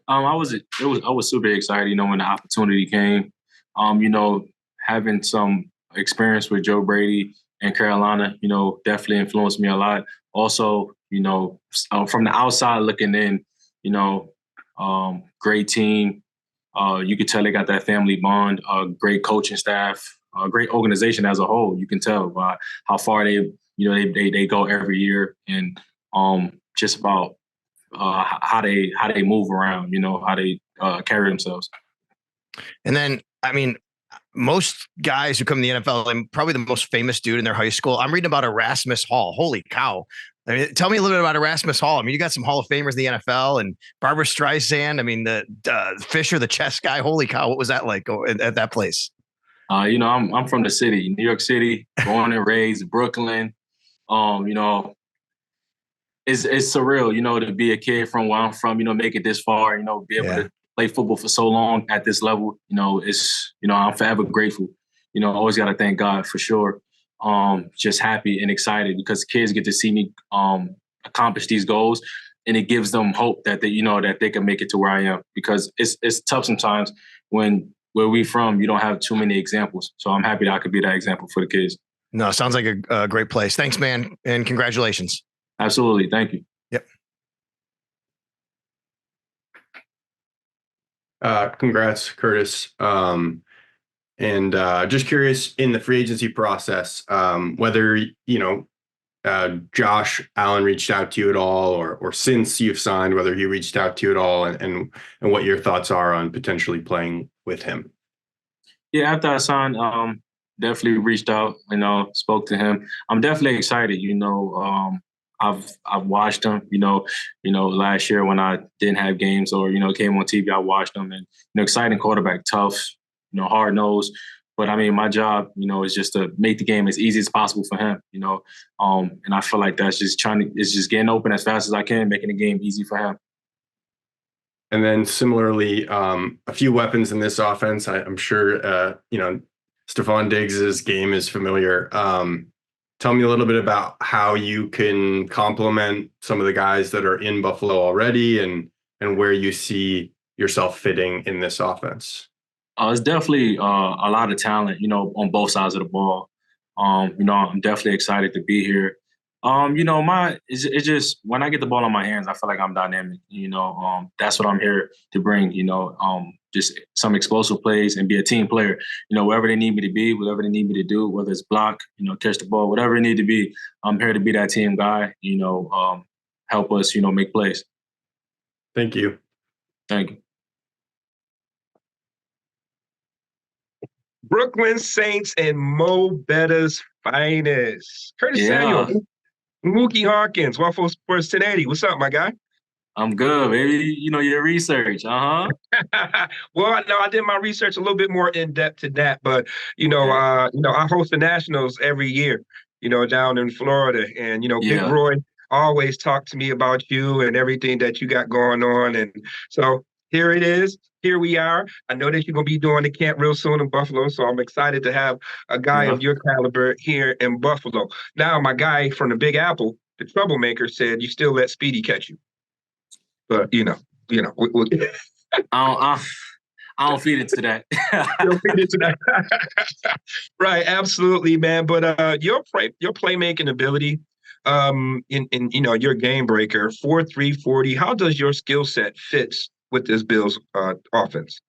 I was super excited, when the opportunity came. You know, having some experience with Joe Brady and Carolina, definitely influenced me a lot. Also, from the outside looking in, great team. You could tell they got that family bond. Great coaching staff. Great organization as a whole. You can tell by how far they go every year, and just about how they move around, how they carry themselves. And then, I mean, most guys who come to the NFL, and probably the most famous dude in their high school, I'm reading about Erasmus Hall. Holy cow. I mean, tell me a little bit about Erasmus Hall. I mean, you got some Hall of Famers in the NFL and Barbara Streisand. I mean, the Fisher, the chess guy. Holy cow. What was that like at that place? I'm from the city, New York City, born and raised, Brooklyn. You know, it's surreal, to be a kid from where I'm from, make it this far, be able to play football for so long at this level. I'm forever grateful. Always got to thank God for sure. Just happy and excited because kids get to see me accomplish these goals, and it gives them hope that they can make it to where I am, because it's tough sometimes when where we from, you don't have too many examples. So I'm happy that I could be that example for the kids. No, sounds like a great place. Thanks, man. And congratulations. Absolutely. Thank you. Yep. Congrats, Curtis. And just curious in the free agency process, whether, Josh Allen reached out to you at all, or since you've signed, whether he reached out to you at all, and what your thoughts are on potentially playing with him. Yeah, after I signed, definitely reached out, spoke to him. I'm definitely excited. I've watched him, last year when I didn't have games or, came on TV, I watched him, and, exciting quarterback, tough, hard nosed. But I mean, my job, is just to make the game as easy as possible for him, and I feel like that's just it's just getting open as fast as I can, making the game easy for him. And then similarly, a few weapons in this offense. I'm sure, Stephon Diggs's game is familiar. Tell me a little bit about how you can complement some of the guys that are in Buffalo already, and where you see yourself fitting in this offense. It's definitely a lot of talent, on both sides of the ball. I'm definitely excited to be here. It's just when I get the ball in my hands, I feel like I'm dynamic. That's what I'm here to bring. Just some explosive plays and be a team player. Wherever they need me to be, whatever they need me to do, whether it's block, catch the ball, whatever it need to be, I'm here to be that team guy. Help us, make plays. Thank you. Thank you. Brooklyn Saints and Mo Betta's finest. Curtis Samuel, Mookie Hawkins, Waffle Sports 1080. What's up, my guy? I'm good, baby. Your research. Well, I did my research a little bit more in depth to that, but I host the Nationals every year, down in Florida, and Big Roy always talked to me about you and everything that you got going on, and so here it is. Here we are. I know that you're going to be doing the camp real soon in Buffalo, so I'm excited to have a guy of your caliber here in Buffalo. Now, my guy from the Big Apple, the troublemaker, said you still let Speedy catch you. But, I don't feed into that. You don't feed into that. Right, absolutely, man. But your playmaking ability, in your game breaker, 4.3 40, how does your skill set fits with this Bills offense?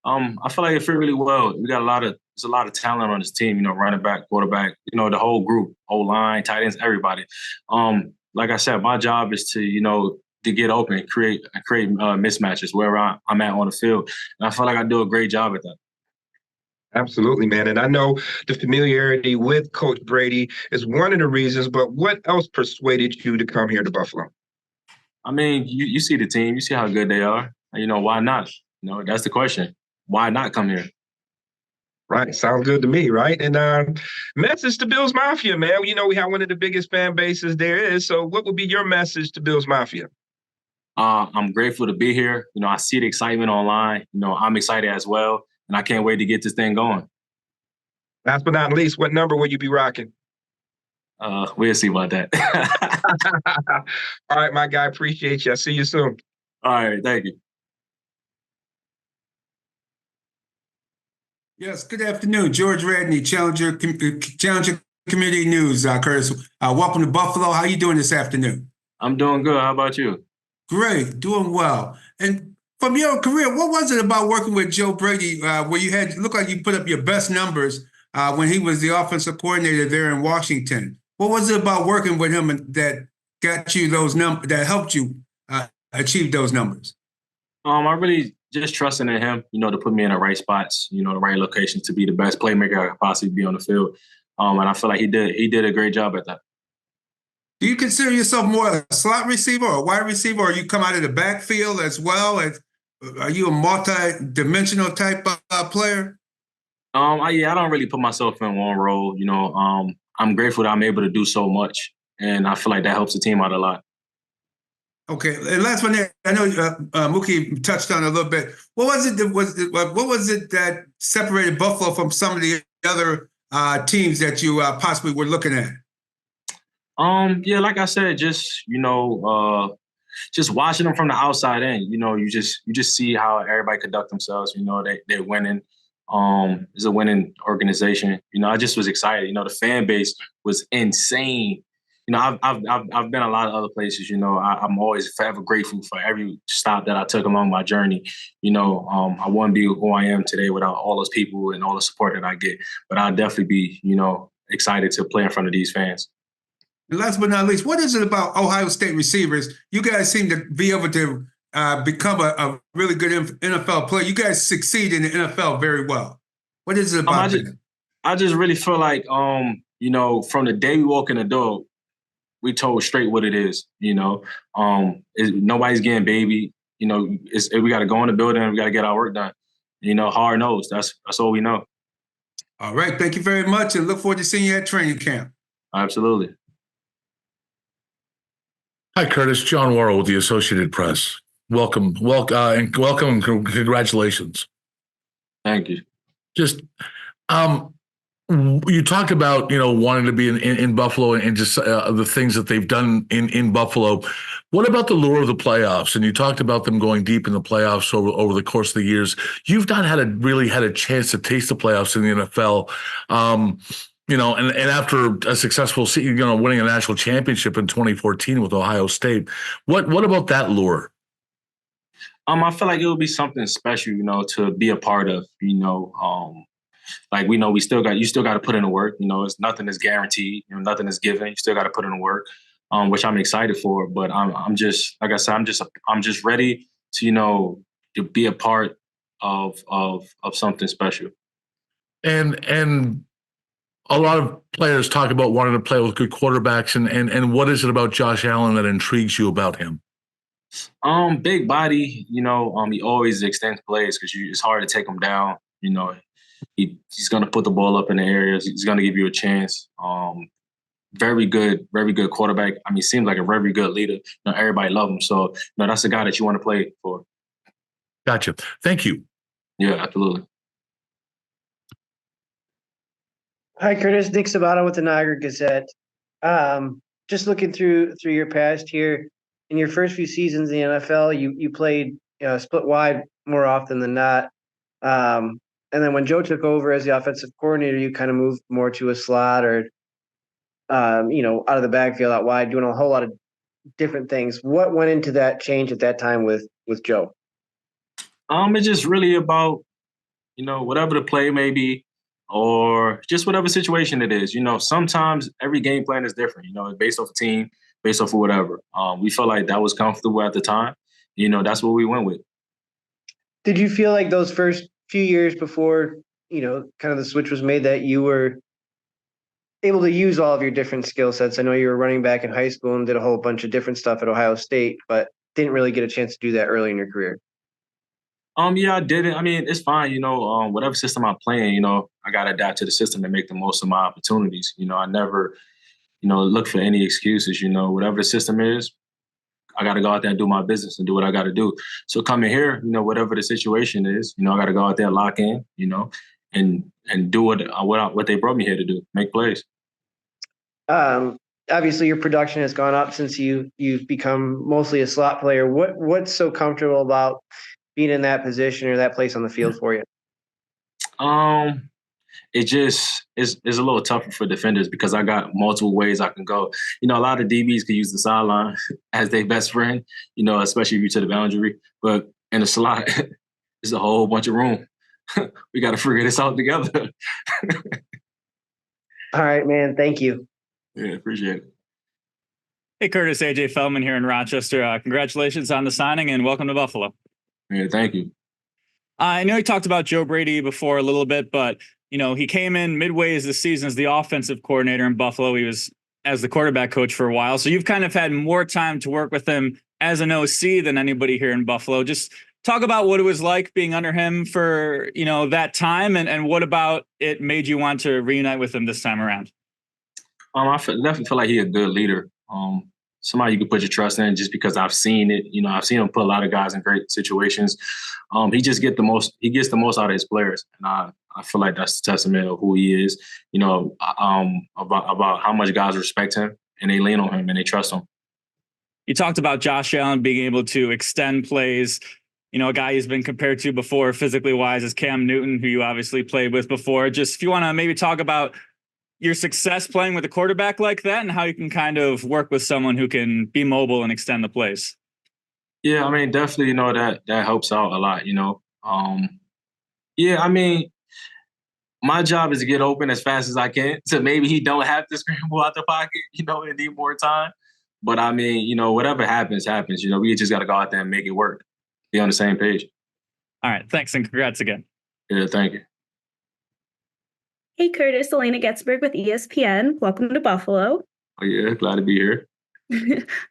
I feel like it fit really well. We got there's a lot of talent on this team, running back, quarterback, the whole group, whole line, tight ends, everybody. Like I said, my job is to get open and create mismatches wherever I'm at on the field. And I feel like I do a great job at that. Absolutely, man. And I know the familiarity with Coach Brady is one of the reasons, but what else persuaded you to come here to Buffalo? I mean, you see the team, you see how good they are. Why not? That's the question. Why not come here? Right. Sounds good to me, right? And message to Bills Mafia, man. We have one of the biggest fan bases there is. So what would be your message to Bills Mafia? I'm grateful to be here. I see the excitement online. I'm excited as well. And I can't wait to get this thing going. Last but not least, what number will you be rocking? We'll see about that. All right, my guy. Appreciate you. I'll see you soon. All right. Thank you. Yes, good afternoon. George Radney, Challenger Community News. Curtis, welcome to Buffalo. How you doing this afternoon? I'm doing good. How about you? Great, doing well. And from your career, what was it about working with Joe Brady where looked like you put up your best numbers when he was the offensive coordinator there in Washington? What was it about working with him that got you those numbers, that helped you achieve those numbers? I really just trusting in him, to put me in the right spots, the right location to be the best playmaker I could possibly be on the field. And I feel like he did a great job at that. Do you consider yourself more a slot receiver or a wide receiver, or you come out of the backfield as well? Are you a multi-dimensional type of player? I don't really put myself in one role. I'm grateful that I'm able to do so much, and I feel like that helps the team out a lot. Okay, and last one there. I know Mookie touched on it a little bit. What was it that separated Buffalo from some of the other teams that you possibly were looking at? Yeah, like I said, just just watching them from the outside in. You just see how everybody conduct themselves. They're winning. It's a winning organization. I just was excited. The fan base was insane. I've been a lot of other places. I'm always forever grateful for every stop that I took along my journey. I wouldn't be who I am today without all those people and all the support that I get. But I'll definitely be, excited to play in front of these fans. And last but not least, what is it about Ohio State receivers? You guys seem to be able to become a really good NFL player. You guys succeed in the NFL very well. What is it about that? I just really feel like, from the day we walk in the door, we told straight what it is. Nobody's getting baby. We got to go in the building. We got to get our work done. Hard nosed. That's all we know. All right. Thank you very much, and look forward to seeing you at training camp. Absolutely. Hi, Curtis. John Worrell with the Associated Press. Welcome, and congratulations. Thank you. Just, you talked about wanting to be in Buffalo and just the things that they've done in Buffalo. What about the lure of the playoffs? And you talked about them going deep in the playoffs over the course of the years. You've not really had a chance to taste the playoffs in the NFL. And after a successful season, winning a national championship in 2014 with Ohio State, what about that lure? I feel like it would be something special, to be a part of. Like we know you still got to put in the work. It's nothing is guaranteed. Nothing is given. You still got to put in the work, which I'm excited for. But I'm just, like I said, I'm just ready to be a part of something special. And a lot of players talk about wanting to play with good quarterbacks, and what is it about Josh Allen that intrigues you about him? Big body, he always extends plays because it's hard to take him down. He's going to put the ball up in the areas. He's going to give you a chance. Very good quarterback. Seems like a very good leader. Everybody loves him. So, that's the guy that you want to play for. Gotcha. Thank you. Yeah, absolutely. Hi, Curtis. Nick Sabato with the Niagara Gazette. Just looking through your past here, in your first few seasons in the NFL, you played split wide more often than not. And then when Joe took over as the offensive coordinator, you kind of moved more to a slot or, out of the backfield out wide, doing a whole lot of different things. What went into that change at that time with Joe? It's just really about, whatever the play may be, or just whatever situation it is. Sometimes every game plan is different, based off a team, based off of whatever. We felt like that was comfortable at the time. That's what we went with. Did you feel like those first few years before, kind of the switch was made, that you were able to use all of your different skill sets? I know you were running back in high school and did a whole bunch of different stuff at Ohio State, but didn't really get a chance to do that early in your career. Yeah, I did it. It's fine. Whatever system I'm playing, I got to adapt to the system and make the most of my opportunities. I never, look for any excuses. Whatever the system is, I got to go out there and do my business and do what I got to do. So coming here, whatever the situation is, I got to go out there, lock in, and do what they brought me here to do, make plays. Obviously, your production has gone up since you've become mostly a slot player. What's so comfortable about being in that position or that place on the field for you? Um, it just is a little tougher for defenders because I got multiple ways I can go. You know, a lot of DBs could use the sideline as their best friend, you know, especially if you're to the boundary. But in the slot, there's a whole bunch of room. We got to figure this out together. All right, man. Thank you. Yeah, appreciate it. Hey, Curtis, AJ Feldman here in Rochester. Congratulations on the signing and welcome to Buffalo. Yeah, thank you. I know you talked about Joe Brady before a little bit, but you know, he came in midway as the season as the offensive coordinator in Buffalo. He was as the quarterback coach for a while. So you've kind of had more time to work with him as an OC than anybody here in Buffalo. Just talk about what it was like being under him for, you know, that time and what about it made you want to reunite with him this time around? Definitely feel like he's a good leader. Somebody you can put your trust in just because I've seen it. You know, I've seen him put a lot of guys in great situations. He just gets the most out of his players. And I feel like that's a testament of who he is, you know, about how much guys respect him and they lean on him and they trust him. You talked about Josh Allen being able to extend plays. You know, a guy he's been compared to before, physically wise, is Cam Newton, who you obviously played with before. Just if you want to maybe talk about your success playing with a quarterback like that and how you can kind of work with someone who can be mobile and extend the plays. Yeah, I mean, definitely, you know, that helps out a lot, you know. Yeah, I mean, my job is to get open as fast as I can. So maybe he don't have to scramble out the pocket, you know, and need more time. But I mean, you know, whatever happens, happens. You know, we just got to go out there and make it work. Be on the same page. All right. Thanks and congrats again. Yeah, thank you. Hey, Curtis, Elena Getzberg with ESPN. Welcome to Buffalo. Oh, yeah, glad to be here.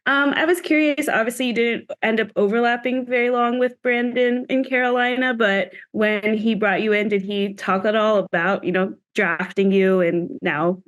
I was curious, obviously you didn't end up overlapping very long with Brandon in Carolina, but when he brought you in, did he talk at all about, you know, drafting you and now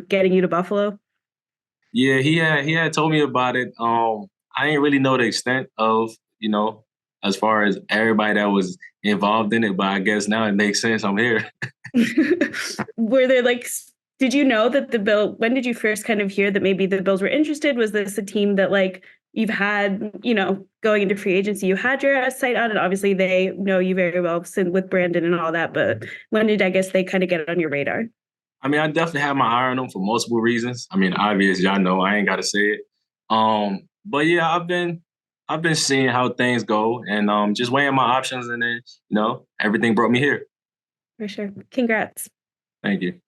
getting you to Buffalo? Yeah, he had told me about it. I didn't really know the extent of, you know, as far as everybody that was involved in it, but I guess now it makes sense. I'm here. Were there did you know that when did you first kind of hear that maybe the Bills were interested? Was this a team that you've had, you know, going into free agency, you had your sight on it? Obviously they know you very well with Brandon and all that, but when did, I guess, they kind of get on your radar? I mean, I definitely have my eye on them for multiple reasons. I mean, obviously, y'all know I ain't got to say it. But yeah, I've been seeing how things go and just weighing my options, and then, you know, everything brought me here. For sure. Congrats. Thank you.